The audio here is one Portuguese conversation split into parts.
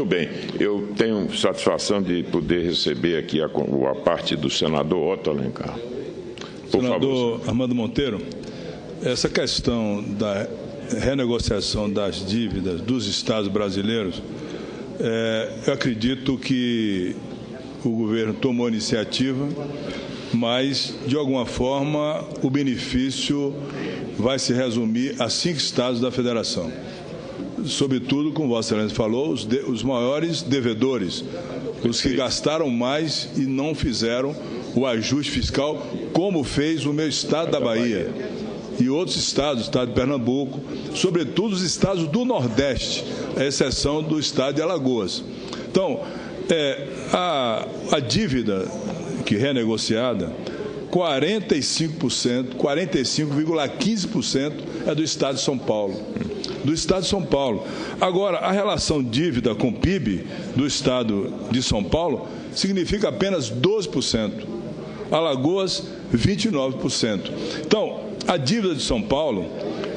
Muito bem. Eu tenho satisfação de poder receber aqui a parte do senador Otto Alencar. Senador Armando Monteiro, essa questão da renegociação das dívidas dos estados brasileiros, eu acredito que o governo tomou iniciativa, mas, de alguma forma, o benefício vai se resumir a 5 estados da federação. Sobretudo, como Vossa Excelência falou, os maiores devedores, os que gastaram mais e não fizeram o ajuste fiscal, como fez o meu estado da Bahia e outros estados, o estado de Pernambuco, sobretudo os estados do Nordeste, à exceção do estado de Alagoas. Então, a dívida que renegociada, 45,15% é do estado de São Paulo. Agora, a relação dívida com PIB do estado de São Paulo significa apenas 12%. Alagoas, 29%. Então, a dívida de São Paulo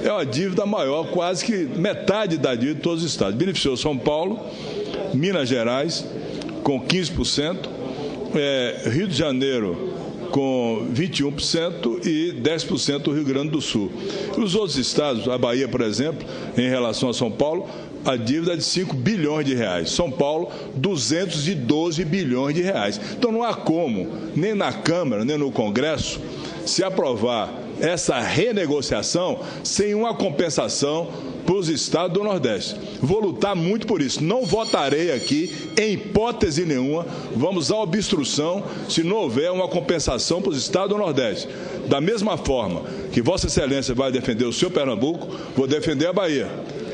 é uma dívida maior, quase que metade da dívida de todos os estados. Beneficiou São Paulo, Minas Gerais, com 15%, Rio de Janeiro, com 21% e 10% o Rio Grande do Sul. Os outros estados, a Bahia, por exemplo, em relação a São Paulo, a dívida é de 5 bilhões de reais. São Paulo, 212 bilhões de reais. Então não há como, nem na Câmara, nem no Congresso, se aprovar essa renegociação sem uma compensação para os estados do Nordeste. Vou lutar muito por isso. Não votarei aqui, em hipótese nenhuma, vamos à obstrução se não houver uma compensação para os estados do Nordeste. Da mesma forma que Vossa Excelência vai defender o seu Pernambuco, vou defender a Bahia.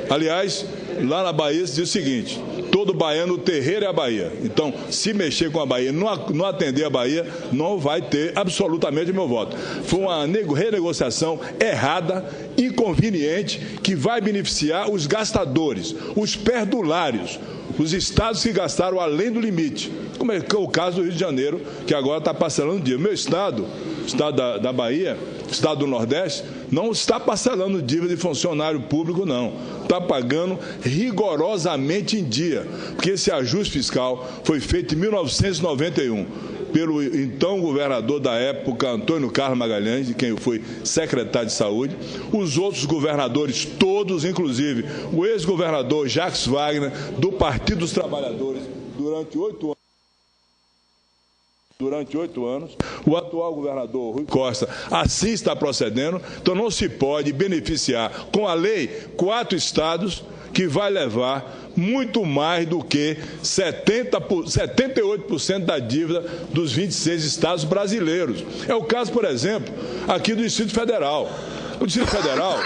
Aliás, lá na Bahia se diz o seguinte: todo baiano, o terreiro é a Bahia. Então, se mexer com a Bahia, não atender a Bahia, não vai ter absolutamente meu voto. Foi uma renegociação errada, inconveniente, que vai beneficiar os gastadores, os perdulários, os estados que gastaram além do limite, como é o caso do Rio de Janeiro, que agora está parcelando o dia. Meu estado, o estado da Bahia, o estado do Nordeste, não está parcelando dívida de funcionário público, não. Está pagando rigorosamente em dia, porque esse ajuste fiscal foi feito em 1991 pelo então governador da época, Antônio Carlos Magalhães, de quem eu fui secretário de Saúde, os outros governadores todos, inclusive o ex-governador Jacques Wagner, do Partido dos Trabalhadores, durante 8 anos, o atual governador Rui Costa assim está procedendo. Então não se pode beneficiar com a lei 4 estados, que vai levar muito mais do que 78% da dívida dos 26 estados brasileiros. É o caso, por exemplo, aqui do Distrito Federal. O Distrito Federal,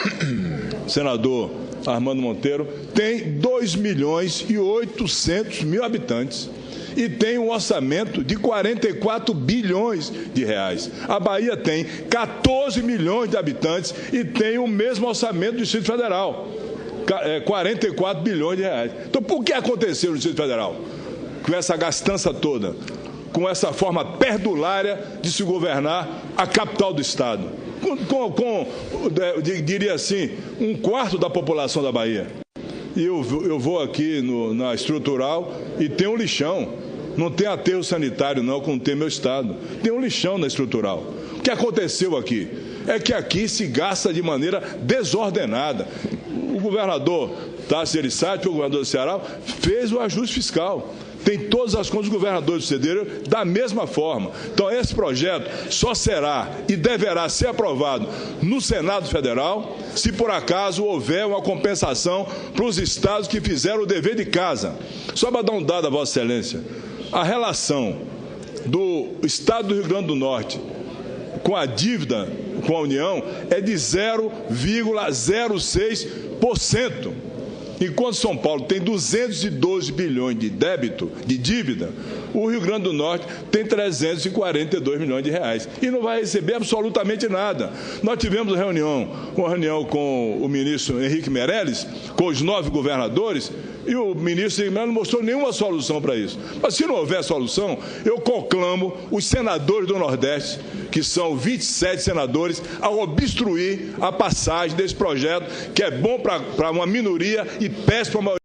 senador Armando Monteiro, tem 2.800.000 habitantes e tem um orçamento de 44 bilhões de reais. A Bahia tem 14 milhões de habitantes e tem o mesmo orçamento do Distrito Federal, 44 bilhões de reais. Então, por que aconteceu no Distrito Federal? Com essa gastança toda, com essa forma perdulária de se governar a capital do Estado, diria assim, 1/4 da população da Bahia. E eu vou aqui na estrutural e tem um lixão. Não tem aterro sanitário, não, como tem meu estado. Tem um lixão na estrutural. O que aconteceu aqui? É que aqui se gasta de maneira desordenada. O governador Tasso Gereissati, o governador do Ceará, fez o ajuste fiscal. Tem todas as contas dos governadores cederam da mesma forma. Então, esse projeto só será e deverá ser aprovado no Senado Federal se, por acaso, houver uma compensação para os estados que fizeram o dever de casa. Só para dar um dado a Vossa Excelência, a relação do estado do Rio Grande do Norte com a dívida com a União é de 0,06%. Enquanto São Paulo tem 212 bilhões de débito, de dívida, o Rio Grande do Norte tem 342 milhões de reais e não vai receber absolutamente nada. Nós tivemos uma reunião com o ministro Henrique Meirelles, com os 9 governadores, e o ministro Henrique Meirelles não mostrou nenhuma solução para isso. Mas se não houver solução, eu conclamo os senadores do Nordeste, que são 27 senadores, a obstruir a passagem desse projeto, que é bom para uma minoria e péssimo para a maioria.